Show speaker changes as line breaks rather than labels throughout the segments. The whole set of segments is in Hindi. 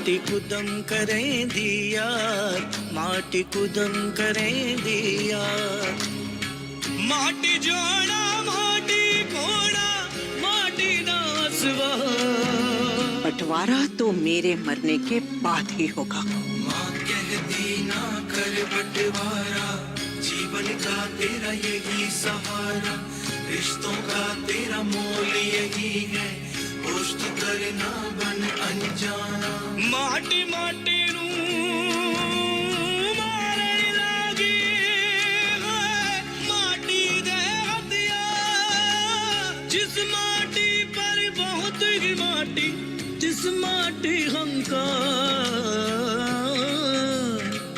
कुदम करें दिया, माटी कुदम करें दिया। माटी जोड़ा माटी कोड़ा माटी नासवा।
बंटवारा तो मेरे मरने के बाद ही होगा।
माँ कहती ना कर बंटवारा, जीवन का तेरा यही सहारा, रिश्तों का तेरा मोल यही है, दोस्त करना बन अनजाना। माटी माटी रू मारे लागी है, माटी दे दिया, जिस माटी पर बहुत ही माटी, जिस माटी हंकार।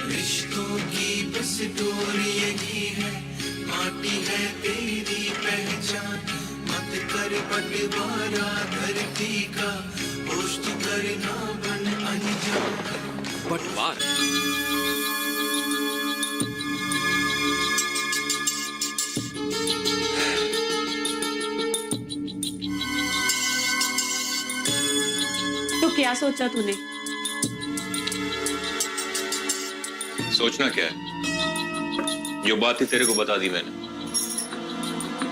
रिश्तों की बस डोरी यही है, माटी है तेरी पहचान, मत कर बंटवारा धरती का, दोस्त करना बन अनजान।
बंटवारा?
तो क्या सोचा तूने?
सोचना क्या है, जो बात थी तेरे को बता दी मैंने।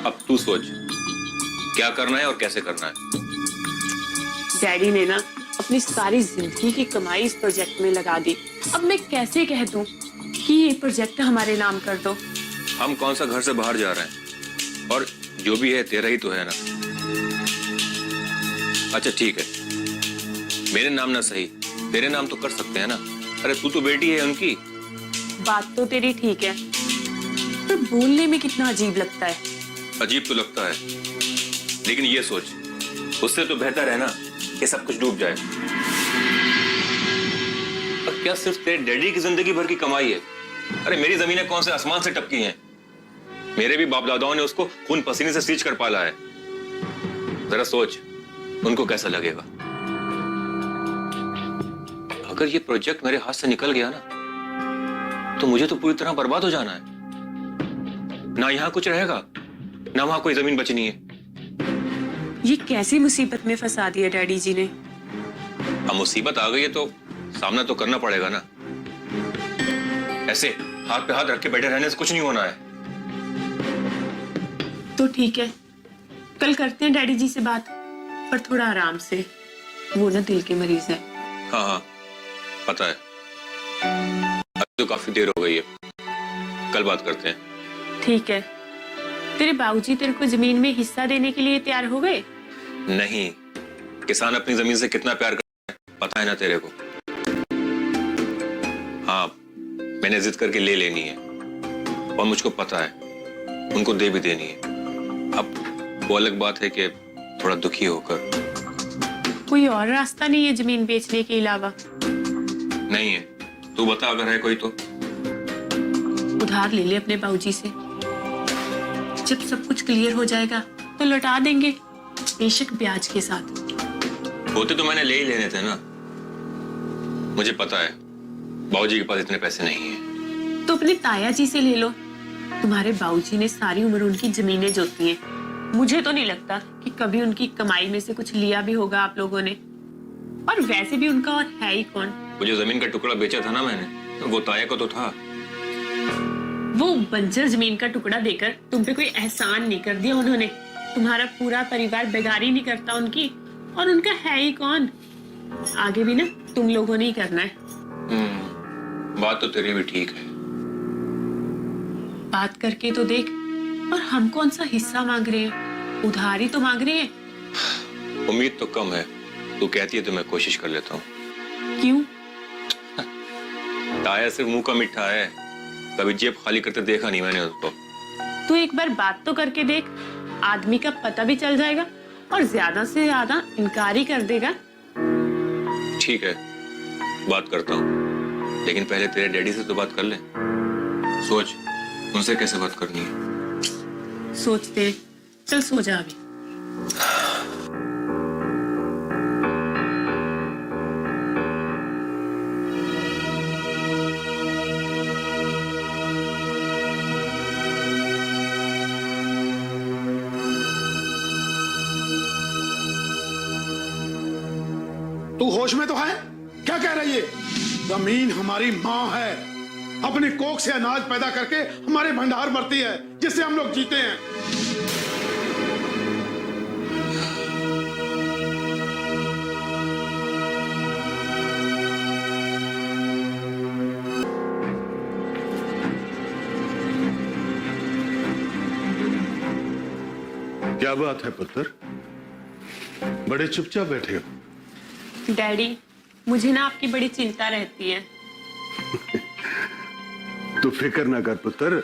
अब तू सोच क्या करना है और कैसे करना है।
डैडी ने ना अपनी सारी जिंदगी की कमाई इस प्रोजेक्ट में लगा दी। अब मैं कैसे कह दूं कि ये प्रोजेक्ट हमारे नाम कर दो?
हम कौन सा घर से बाहर जा रहे हैं, और जो भी है तेरा ही तो है ना। अच्छा ठीक है, मेरे नाम ना सही, तेरे नाम तो कर सकते हैं ना। अरे तू तो बेटी है उनकी।
बात तो तेरी ठीक है, पर बोलने में कितना अजीब लगता है।
अजीब तो लगता है, लेकिन ये सोच, उससे तो बेहतर है ना कि सब कुछ डूब जाए। और क्या सिर्फ तेरे डैडी की जिंदगी भर की कमाई है? अरे मेरी जमीनें कौन से आसमान से टपकी हैं? मेरे भी बाप दादाओं ने उसको खून पसीने से सींच कर पाला है। जरा सोच उनको कैसा लगेगा। अगर ये प्रोजेक्ट मेरे हाथ से निकल गया ना, तो मुझे तो पूरी तरह बर्बाद हो जाना है। ना यहाँ कुछ रहेगा, ना वहां कोई जमीन बचनी है।
ये कैसी मुसीबत में फंसा दिया डैडी जी ने।
अब मुसीबत आ गई है तो सामना तो करना पड़ेगा ना। ऐसे हाथ पे हाथ रख के बैठे रहने से कुछ नहीं होना है।
तो ठीक है, कल करते हैं डैडी जी से बात, पर थोड़ा आराम से। वो ना दिल के मरीज है।
हाँ हाँ पता है, अब तो काफी देर हो गई है, कल बात करते हैं।
ठीक है। तेरे बाबूजी तेरे को जमीन में हिस्सा देने के लिए तैयार हो गए?
नहीं, किसान अपनी जमीन से कितना प्यार करता है पता है ना तेरे को। हाँ मैंने जिद करके ले लेनी है, और मुझको पता है उनको दे भी देनी है। अब वो अलग बात है कि थोड़ा दुखी होकर।
कोई और रास्ता नहीं है जमीन बेचने के अलावा?
नहीं है, तू बता अगर है कोई तो।
उधार ले ले अपने बाबूजी से, जब सब कुछ क्लियर हो जाएगा तो लौटा देंगे, बेशक ब्याज के साथ।
होते तो मैंने ले ही लेने थे ना। मुझे पता है बाबूजी के पास इतने पैसे नहीं है।
तो अपने ताया जी से ले लो, तुम्हारे बाबूजी ने सारी उम्र उनकी जमीनें जोती हैं। मुझे तो नहीं लगता कि कभी उनकी कमाई में से कुछ लिया भी होगा आप लोगों ने, और वैसे भी उनका और है ही कौन।
वो जो जमीन का टुकड़ा बेचा था ना मैंने, तो वो ताया को तो था।
वो बंजर जमीन का टुकड़ा देकर तुम पे कोई एहसान नहीं कर दिया उन्होंने। तुम्हारा पूरा परिवार बेगारी नहीं करता उनकी, और उनका है ही कौन। आगे भी ना तुम लोगों ने ही करना है।
बात तो तेरी भी ठीक है।
बात करके तो देख, और हम कौन सा हिस्सा मांग रहे हैं, उधारी तो मांग रहे हैं।
उम्मीद तो कम है, तू कहती है तो मैं कोशिश कर लेता हूँ।
क्यों?
ताया सिर्फ मुंह का मिठा है, कभी जेब खाली करते देखा नहीं मैंने उसको।
तू एक बार बात तो करके देख, आदमी का पता भी चल जाएगा और ज्यादा से ज्यादा इनकार ही कर देगा।
ठीक है बात करता हूँ, लेकिन पहले तेरे डैडी से तो बात कर ले। सोच उनसे कैसे बात करनी है।
सोचते हैं, चल सो जा अभी।
तू होश में तो है? क्या कह रही है? जमीन हमारी माँ है, अपनी कोख से अनाज पैदा करके हमारे भंडार भरती है, जिससे हम लोग जीते हैं।
क्या बात है पुत्र, बड़े चुपचाप बैठे हो?
डैडी, मुझे ना आपकी बड़ी चिंता रहती है।
तू फिक्र ना कर पुत्र,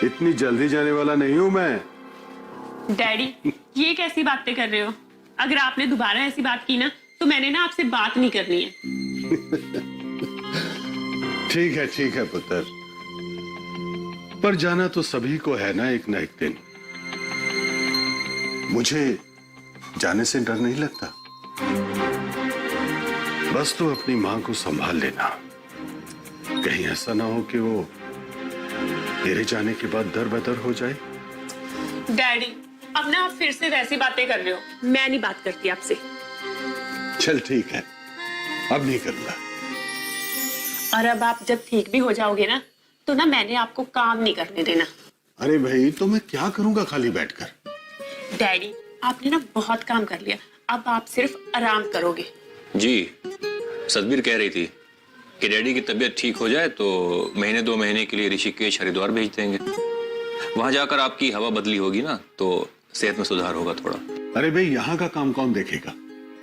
इतनी जल्दी जाने वाला नहीं हूं मैं।
डैडी, ये कैसी बातें कर रहे हो? अगर आपने दोबारा ऐसी बात की ना तो मैंने ना आपसे बात नहीं करनी है।
ठीक है पुत्र, पर जाना तो सभी को है ना एक दिन। मुझे जाने से डर नहीं लगता, बस तो अपनी मां को संभाल लेना। कहीं ऐसा ना हो कि वो तेरे जाने के बाद दर बदर हो जाए।
डैडी, अब ना आप फिर से वैसी बातें कर रहे हो, मैं नहीं बात करती आपसे।
चल ठीक है, अब नहीं करूंगा।
और अब आप जब ठीक भी हो जाओगे ना तो ना मैंने आपको काम नहीं करने देना।
अरे भाई, तो मैं क्या करूंगा खाली बैठकर?
डैडी, आपने ना बहुत काम कर लिया, अब आप सिर्फ आराम करोगे।
जी, सतबीर कह रही थी कि डैडी की तबीयत ठीक हो जाए तो महीने 2 महीने के लिए ऋषिकेश हरिद्वार भेज देंगे। वहां जाकर आपकी हवा बदली होगी ना तो सेहत में सुधार होगा थोड़ा।
अरे भाई, यहाँ का काम कौन देखेगा?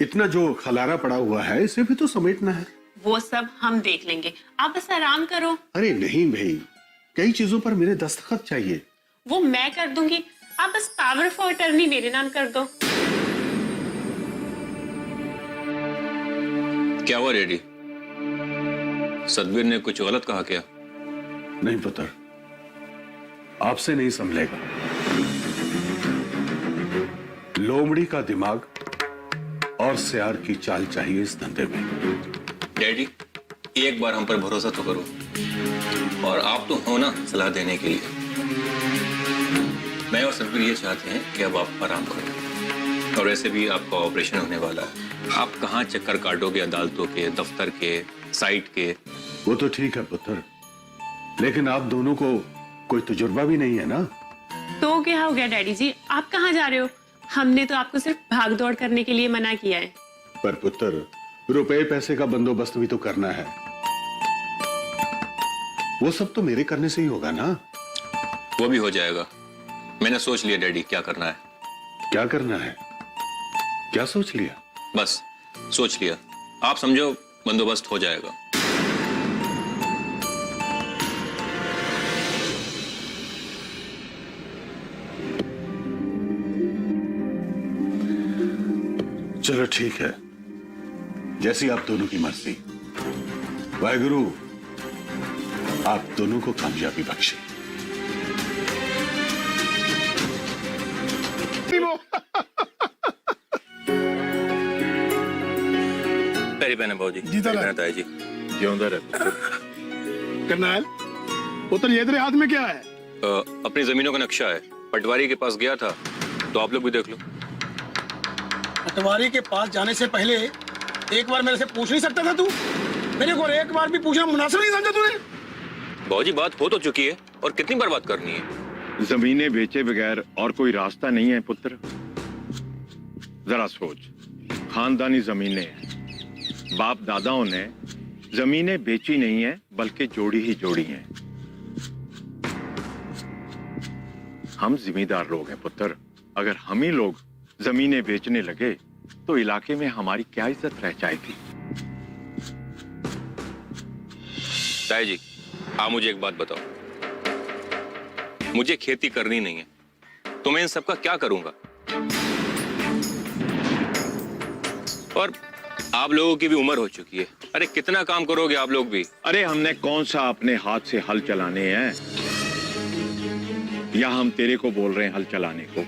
इतना जो खलारा पड़ा हुआ है इसे भी तो समेटना है।
वो सब हम देख लेंगे, आप बस आराम करो।
अरे नहीं भाई, कई चीजों पर मेरे दस्तखत चाहिए।
वो मैं कर दूंगी, आप बस पावर ऑफ अटर्नी मेरे नाम कर दो।
क्या हुआ डैडी? सतबीर ने कुछ गलत कहा क्या?
नहीं पुत्र, आपसे नहीं संभलेगा। लोमड़ी का दिमाग और सियार की चाल चाहिए इस धंधे में।
डैडी, एक बार हम पर भरोसा तो करो, और आप तो हो ना सलाह देने के लिए। मैं और सतबीर ये चाहते हैं कि अब आप आराम करो, और वैसे भी आपका ऑपरेशन होने वाला है। आप कहाँ चक्कर काटोगे अदालतों के, दफ्तर के, साइट के?
वो तो ठीक है पुत्र, लेकिन आप दोनों को कोई तजुर्बा भी नहीं है ना।
तो क्या हो गया डैडी जी, आप कहाँ जा रहे हो? हमने तो आपको सिर्फ भाग दौड़ करने के लिए मना किया है।
पर पुत्र, रुपए पैसे का बंदोबस्त भी तो करना है। वो सब तो मेरे करने से ही होगा ना।
वो भी हो जाएगा, मैंने सोच लिया डैडी क्या करना है।
क्या करना है? क्या सोच लिया?
बस सोच लिया, आप समझो बंदोबस्त हो जाएगा।
चलो ठीक है, जैसी आप दोनों की मर्जी। वाहेगुरु आप दोनों को कामयाबी बख्शे।
पहली बहन भाजी,
जीता रहे।
ताई जी।
जिਉਂदा रहे।
करनैल, पुत्र ये तेरे हाथ में क्या है?
अपनी जमीनों का नक्शा है, पटवारी के पास गया था, तो आप लोग भी देख लो।
पटवारी के पास जाने से पहले एक बार मेरे से पूछ नहीं सकता था तू? मेरे को एक बार भी पूछना मुनासिब नहीं समझा तूने?
भाजी, बात हो तो चुकी है, और कितनी बार बात करनी है?
जमीनें बेचे बगैर और कोई रास्ता नहीं है पुत्र। जरा सोच, खानदानी जमीनें हैं, बाप दादाओं ने जमीनें बेची नहीं है बल्कि जोड़ी ही जोड़ी हैं। हम जिम्मेदार लोग हैं पुत्र, अगर हम ही लोग जमीनें बेचने लगे तो इलाके में हमारी क्या इज्जत रह जाएगी।
ताई जी, आप मुझे एक बात बताओ, मुझे खेती करनी नहीं है तो मैं इन सबका क्या करूंगा? और आप लोगों की भी उम्र हो चुकी है, अरे कितना काम करोगे आप लोग भी?
अरे हमने कौन सा अपने हाथ से हल चलाने हैं, या हम तेरे को बोल रहे हैं हल चलाने को?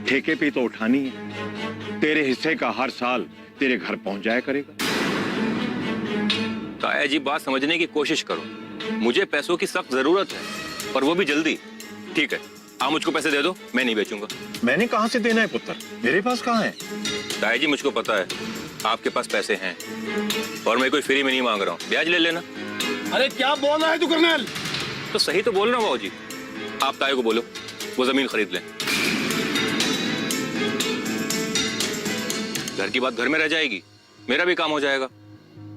ठेके पे तो उठानी है, तेरे हिस्से का हर साल तेरे घर पहुंच जाया करेगा।
ताया जी, बात समझने की कोशिश करो, मुझे पैसों की सख्त जरूरत है, और वो भी जल्दी। ठीक है, आप मुझको पैसे दे दो, मैं नहीं बेचूंगा।
मैंने कहां से देना है पुत्र, मेरे पास कहां है?
ताया जी, मुझको पता है आपके पास पैसे हैं और मैं कोई फ्री में नहीं मांग रहा हूँ, ब्याज ले लेना।
अरे क्या बोल रहा है तू कर्नल?
तो सही तो बोल रहा हूँ बाबूजी। आप ताए को बोलो वो जमीन खरीद लें। घर की बात घर में रह जाएगी, मेरा भी काम हो जाएगा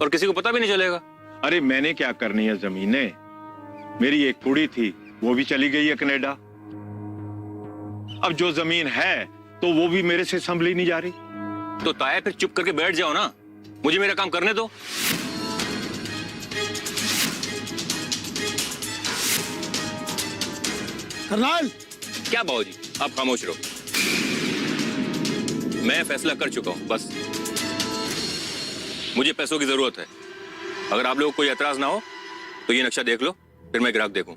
और किसी को पता भी नहीं चलेगा।
अरे मैंने क्या करनी है जमीनें? मेरी एक कुड़ी थी, वो भी चली गई है कनाडा। अब जो जमीन है तो वो भी मेरे से संभली नहीं जा रही।
तो ताया फिर चुप करके बैठ जाओ ना, मुझे मेरा काम करने दो।
कर्नल,
क्या बाबूजी आप खामोश रहो, मैं फैसला कर चुका हूं। बस मुझे पैसों की जरूरत है। अगर आप लोगों को कोई एतराज ना हो तो ये नक्शा देख लो, फिर मैं ग्राहक देखूं।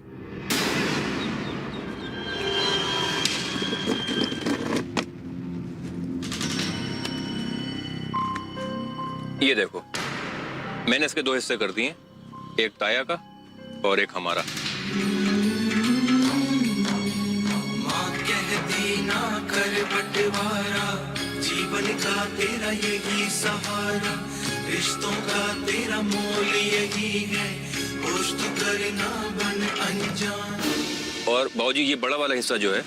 ये देखो, मैंने इसके 2 हिस्से कर दिए, एक ताया का और एक हमारा।
माँ कहती ना कर बंटवारा, जीवन का तेरा यही सहारा, रिश्तों का तेरा मोल यही है, होश तो करना बन अनजान।
और बाबूजी ये बड़ा वाला हिस्सा जो है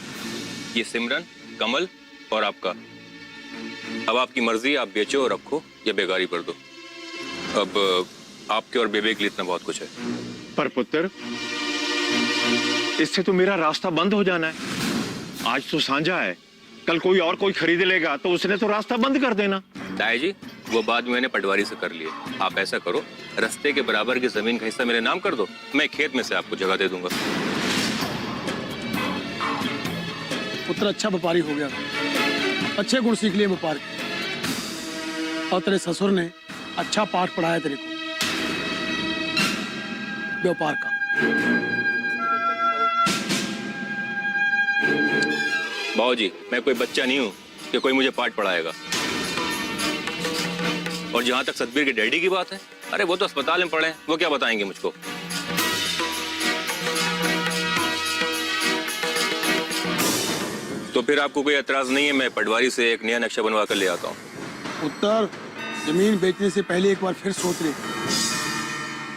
ये सिमरन, कमल और आपका। अब आपकी मर्जी, आप बेचो और रखो या बेगारी कर दो। अब आपके और बेबे के लिए इतना बहुत कुछ है।
पर पुत्र, इससे तो मेरा रास्ता बंद हो जाना है। आज तो साझा है, कल कोई और कोई खरीद लेगा तो उसने तो रास्ता बंद कर देना।
ताया जी वो बात मैंने पटवारी से कर लिए। आप ऐसा करो, रास्ते के बराबर की जमीन का हिस्सा मेरे नाम कर दो, मैं खेत में से आपको जगह दे दूंगा।
पुत्र अच्छा व्यापारी हो गया, अच्छे गुण सीख लिए व्यापार के, और तेरे ससुर ने अच्छा पाठ पढ़ाया तेरे को व्यापार का।
बाबूजी मैं कोई बच्चा नहीं हूं कि कोई मुझे पाठ पढ़ाएगा। और जहां तक सतबीर के डैडी की बात है, अरे वो तो अस्पताल में पड़े हैं, वो क्या बताएंगे मुझको। तो फिर आपको कोई एतराज नहीं है, मैं पटवारी से एक नया नक्शा बनवा कर ले आता हूँ।
उत्तर, जमीन बेचने से पहले एक बार फिर सोच ले।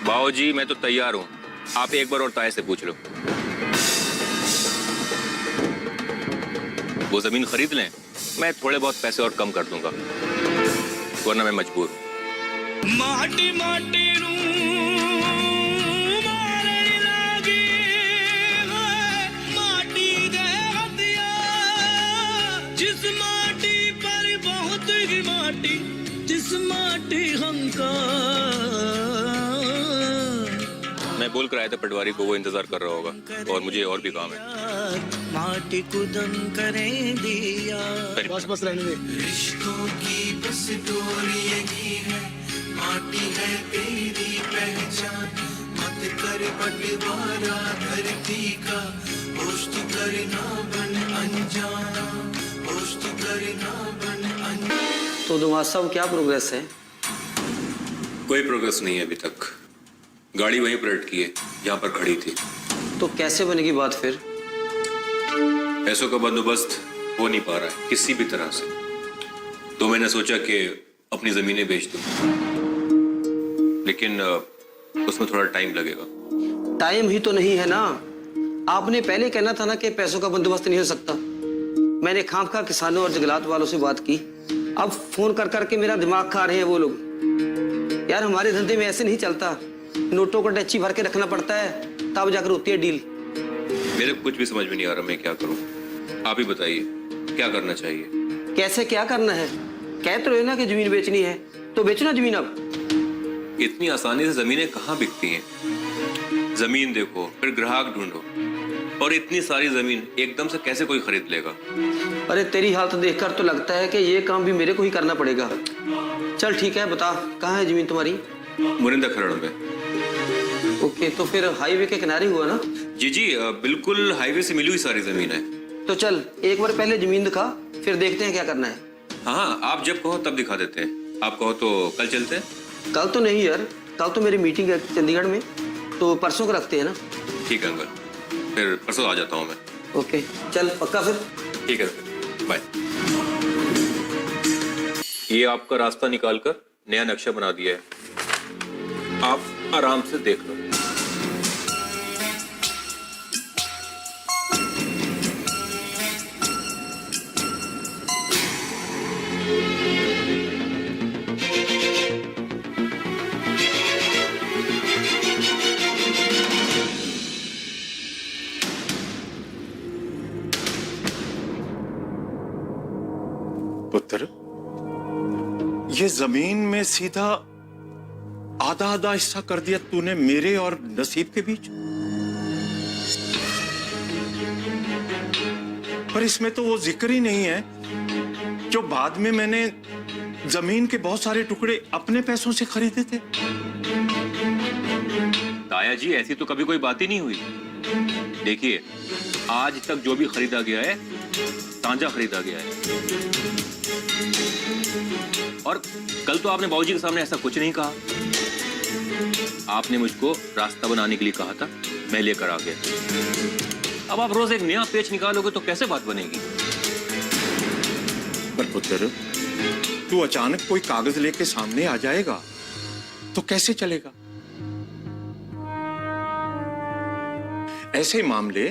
बाबूजी मैं तो तैयार हूँ, आप एक बार और ताए से पूछ लो। वो जमीन खरीद लें, मैं थोड़े बहुत पैसे और कम कर दूंगा, वरना मैं मजबूर हूँ।
माटी माटी रू मारे लागी है, माटी दे हदिया, जिस माटी पर बहुत ही माटी, जिस माटी हमका।
मैं बोल कर आया था पटवारी को, वो इंतजार कर रहा होगा और मुझे और भी काम है।
माटी को दम करें दिया,
बस बस रहने दे।
रिश्तों की बस डोरी यही है, माटी है तेरी पहचान, मत कर बंटवारा धरती का, होश तो करना बन अनजाना, होश तो करना बन अनजाना।
तो तुम्हारा सब क्या प्रोग्रेस है?
कोई प्रोग्रेस नहीं है अभी तक। गाड़ी वहीं पर अटकी है जहाँ पर खड़ी थी।
तो कैसे बनेगी बात फिर?
पैसों का बंदोबस्त हो नहीं पा रहा है किसी भी तरह से, तो मैंने सोचा कि अपनी जमीनें बेच दूं, लेकिन उसमें थोड़ा टाइम लगेगा।
टाइम ही तो नहीं है ना। आपने पहले कहना था ना कि पैसों का बंदोबस्त नहीं हो सकता। मैंने खामखा किसानों और जंगलात वालों से बात की, अब फोन कर करके मेरा दिमाग खा रहे हैं वो लोग। यार हमारे धंधे में ऐसे नहीं चलता, नोटों को डच्ची भर के रखना पड़ता है, तब जाकर होती है डील।
मेरे कुछ भी समझ में नहीं आ रहा, मैं क्या करूं? आप ही बताइए क्या करना चाहिए।
कैसे क्या करना है? कह तो रहे हो ना कि जमीन बेचनी है, तो बेचो ना जमीन। अब
इतनी आसानी से जमीनें कहाँ बिकती हैं? जमीन देखो, फिर ग्राहक ढूंढो, और इतनी सारी जमीन एकदम से कैसे कोई खरीद लेगा?
अरे तेरी हालत देखकर तो लगता है कि ये काम भी मेरे को ही करना पड़ेगा। चल ठीक है, बता कहाँ है जमीन तुम्हारी?
मुरिंदा खरड़ में।
ओके, तो फिर हाईवे के किनारे हुआ ना?
जी जी बिल्कुल हाईवे से मिली हुई सारी जमीन है।
तो चल एक बार पहले जमीन दिखा, फिर देखते हैं क्या करना है।
हाँ आप जब कहो तब दिखा देते हैं। आप कहो तो कल चलते हैं।
कल तो नहीं यार, कल तो मेरी मीटिंग है चंडीगढ़ में, तो परसों को रखते हैं ना?
ठीक है अंकल, फिर परसों आ जाता हूँ मैं।
ओके चल पक्का फिर।
ठीक है बाय। ये आपका रास्ता निकालकर नया नक्शा बना दिया है, आप आराम से देख लो।
पुत्र, ये जमीन में सीधा आधा आधा हिस्सा कर दिया तूने मेरे और नसीब के बीच। पर इसमें तो वो जिक्र ही नहीं है जो बाद में मैंने जमीन के बहुत सारे टुकड़े अपने पैसों से खरीदे थे।
ताया जी, ऐसी तो कभी कोई बात ही नहीं हुई। देखिए, आज तक जो भी खरीदा गया है तांजा खरीदा गया है। और कल तो आपने बाबूजी के सामने ऐसा कुछ नहीं कहा। आपने मुझको रास्ता बनाने के लिए कहा था, मैं लेकर आ गया। अब आप रोज एक नया पेच निकालोगे तो कैसे बात बनेगी?
पर पुत्र, तू अचानक कोई कागज लेके सामने आ जाएगा तो कैसे चलेगा? ऐसे मामले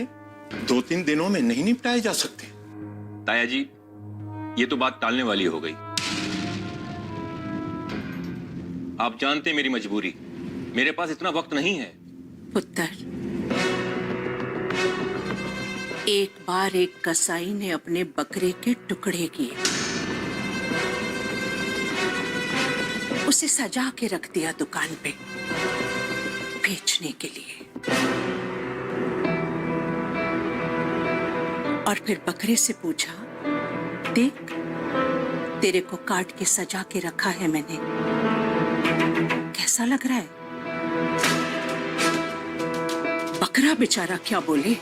2-3 दिनों में नहीं निपटाए जा सकते।
ताया जी, ये तो बात टालने वाली हो गई। आप जानते हैं मेरी मजबूरी, मेरे पास इतना वक्त नहीं है।
पुत्र, एक बार एक कसाई ने अपने बकरे के टुकड़े किए, उसे सजा के रख दिया दुकान पे बेचने के लिए, और फिर बकरे से पूछा, देख, तेरे को काट के सजा के रखा है मैंने, कैसा लग रहा है? बकरा बेचारा क्या बोले?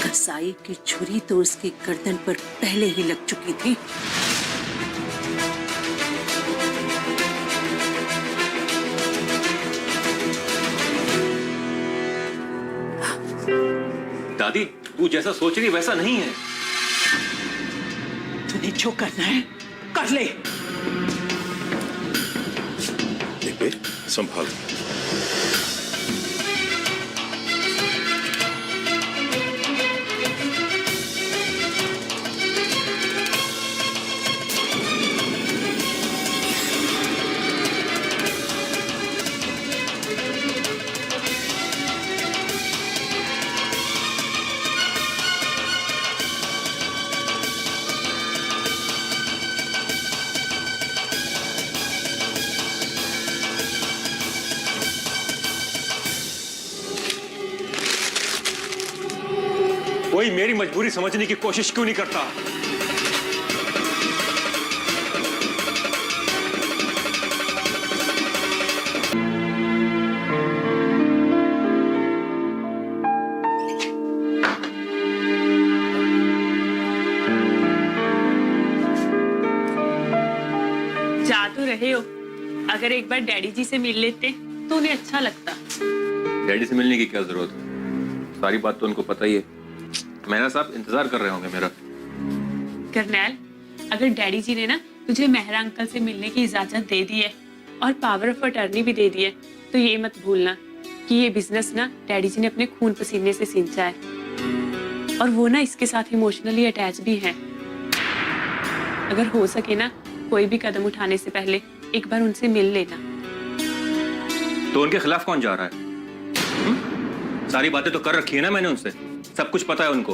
कसाई की छुरी तो उसकी गर्दन पर पहले ही लग चुकी थी।
दादी, तू जैसा सोच रही वैसा नहीं है।
तूने जो करना है कर ले।
बेटे, संभाल।
कोई मेरी मजबूरी समझने की कोशिश क्यों नहीं करता?
जा तो रहे हो, अगर एक बार डैडी जी से मिल लेते तो उन्हें अच्छा लगता।
डैडी से मिलने की क्या जरूरत है? सारी बात तो उनको पता ही है। मेहरा साहब इंतजार कर रहे होंगे मेरा।
करनैल, अगर डैडी जी ने ना तुझे मेहरा अंकल से मिलने की इजाजत दे दी है और पावर ऑफ अटर्नी भी दे दी है, तो ये मत भूलना कि ये बिजनेस ना डैडी जी ने अपने खून पसीने से सींचा है, और वो ना इसके साथ इमोशनली अटैच भी हैं। अगर हो सके ना, कोई भी कदम उठाने से पहले एक बार उनसे मिल लेना।
तो उनके खिलाफ कौन जा रहा है? सारी बातें तो कर रखी है ना मैंने उनसे, सब कुछ पता है उनको।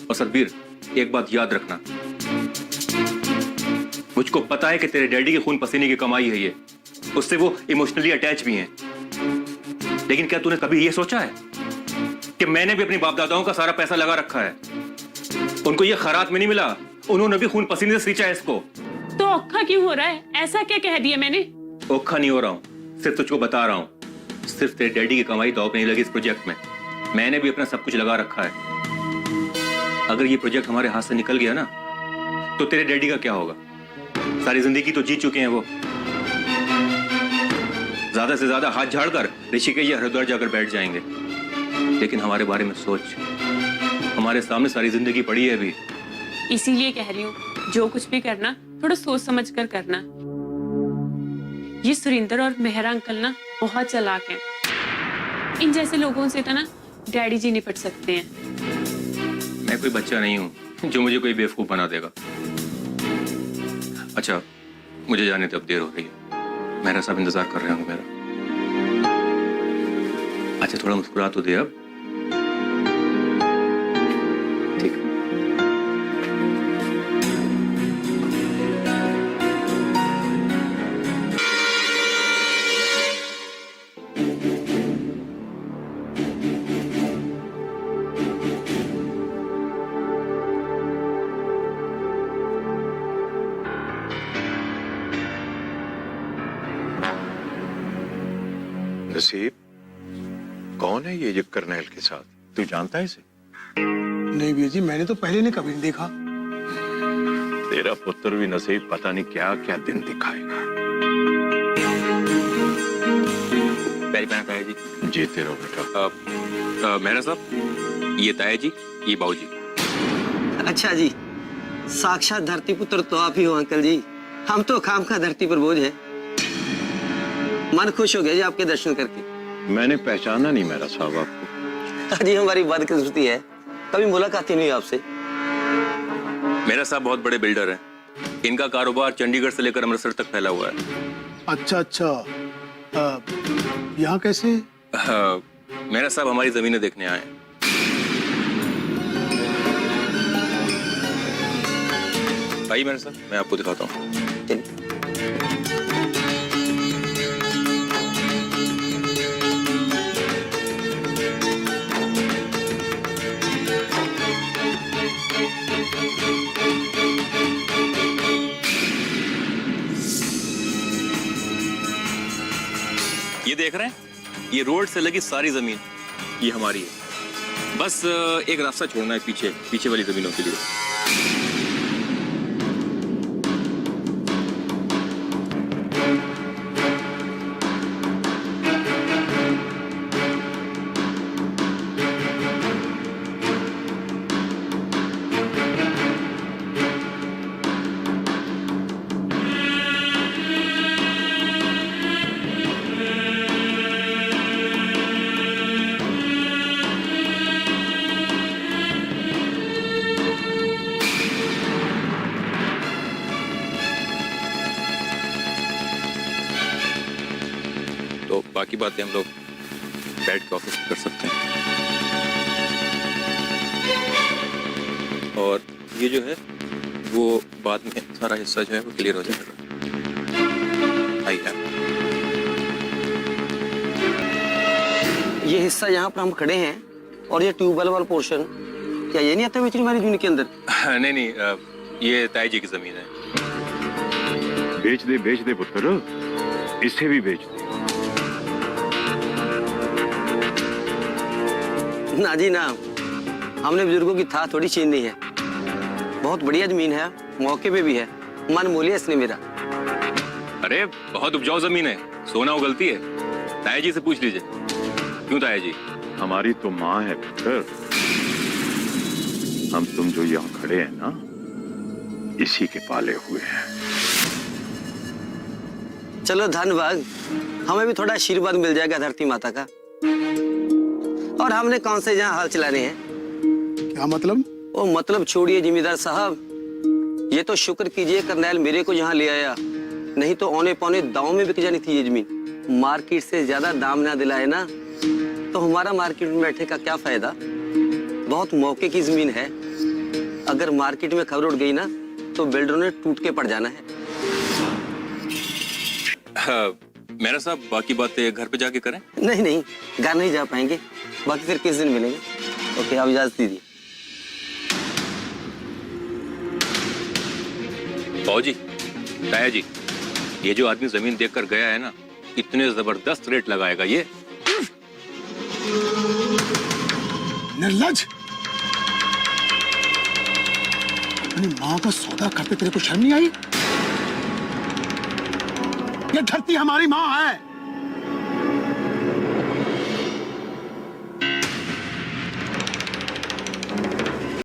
और सतबीर, एक बात याद रखना, मुझको पता है कि तेरे डैडी के खून पसीने की कमाई है ये, उससे वो इमोशनली अटैच भी हैं। लेकिन क्या तूने कभी ये सोचा है कि मैंने भी अपने बाप दादाओं का सारा पैसा लगा रखा है? उनको ये खैरात में नहीं मिला, उन्होंने भी खून पसीने से सींचा है इसको।
तो औखा क्यों हो रहा है? ऐसा क्या कह दिया मैंने?
औखा नहीं हो रहा हूं, सिर्फ तुझको बता रहा हूं। सिर्फ तेरे डैडी की कमाई दांव पे नहीं लगी इस प्रोजेक्ट में, मैंने भी अपना सब कुछ लगा रखा है। अगर ये प्रोजेक्ट हमारे हाथ से निकल गया ना, तो तेरे डैडी का क्या होगा? सारी जिंदगी तो जी चुके हैं वो, ज्यादा से ज्यादा हाथ झाड़कर ऋषिकेश या हरिद्वार जाकर बैठ जाएंगे। लेकिन हमारे बारे में सोच, हमारे हमारे सामने सारी जिंदगी पड़ी है अभी।
इसीलिए कह रही हूँ, जो कुछ भी करना थोड़ा सोच समझ कर करना। ये सुरेंद्र और मेहरा अंकल ना बहुत चालाक हैं। इन जैसे लोगों से तो ना डैडी जी निपट सकते हैं।
मैं कोई बच्चा नहीं हूँ जो मुझे कोई बेवकूफ बना देगा। अच्छा, मुझे जाने दे, अब देर हो रही है। मेरा सब इंतजार कर रहे होंगे मेरा। अच्छा, थोड़ा मुस्कुरा तो दे अब। ठीक।
नसीब, कौन है ये करनैल के साथ? तू जानता है इसे?
नहीं भैया जी, मैंने तो पहले ने कभी नहीं देखा।
तेरा पुत्र भी नसीब पता नहीं क्या क्या दिन दिखाएगा।
पैरी पैना ताया जी।
जीते रहो बेटा।
मेहरा साहब, ये ताया जी, ये बाबू जी।
अच्छा जी, साक्षात धरती पुत्र तो आप ही हो अंकल जी। हम तो खामखा धरती पर बोझ है। मन खुश हो गया जी आपके दर्शन करके।
मैंने पहचाना नहीं मेरा साहब आपको।
जी हमारी बदकिस्मती है, कभी मुलाकात ही नहीं आपसे।
मेरा साहब बहुत बड़े बिल्डर हैं। इनका कारोबार चंडीगढ़ से लेकर अमृतसर तक फैला हुआ है।
अच्छा अच्छा, यहाँ कैसे?
मेरा साहब हमारी जमीनें देखने आए हैं। आइए मेरे साथ, मैं आपको दिखाता हूँ। ये देख रहे हैं, ये रोड से लगी सारी जमीन ये हमारी है। बस एक रास्ता छोड़ना है पीछे पीछे वाली जमीनों के लिए। तो बाकी बातें हम लोग बैठ के ऑफिस में कर सकते हैं। और ये जो है वो बाद में सारा हिस्सा जो है वो क्लियर हो जाएगा।
ये हिस्सा यहाँ पर हम खड़े हैं और ये ट्यूबवेल वाला पोर्शन, क्या ये नहीं आता बेचनी हमारी जमीन के अंदर?
नहीं नहीं, ये ताई जी की जमीन है।
बेच दे पुत्र, इसे भी बेच दे।
ना जी ना, हमने बुजुर्गों की था थोड़ी छीननी है। बहुत बढ़िया जमीन है, मौके पे भी है, मन मोलिया इसने मेरा।
अरे बहुत उपजाऊ जमीन है, सोना उगलती है। ताया जी से पूछ लीजिए। क्यों ताया जी?
हमारी तो माँ है पुत्र। हम तुम जो यहाँ खड़े हैं ना, इसी के पाले हुए हैं।
चलो धन्यवाद, हमें भी थोड़ा आशीर्वाद मिल जाएगा धरती माता का। और हमने कौन से जहाँ हाल चलाने हैं?
क्या मतलब?
ओ मतलब छोड़िए जिम्मेदार साहब, ये तो शुक्र कीजिए करनैल मेरे को यहाँ ले आया, नहीं तो औने पौने दांव में बिक जानी थी ये जमीन। मार्केट से ज्यादा दाम ना दिलाए ना तो हमारा मार्केट में बैठे का क्या फायदा। बहुत मौके की जमीन है, अगर मार्केट में खबर उड़ गई ना तो बिल्डरों ने टूट के पड़ जाना है।
मेरा साहब, बाकी बातें घर पे जाके करें?
नहीं नहीं, घर नहीं जा पाएंगे, बाकी फिर किस दिन मिलेंगे। ओके, आप इजाजत दीजिए।
बाबूजी, ताया जी, ये जो आदमी जमीन देखकर गया है ना, इतने जबरदस्त रेट लगाएगा ये।
निर्लज, अपनी माँ का सौदा करते तेरे को शर्म नहीं आई? ये धरती हमारी माँ है,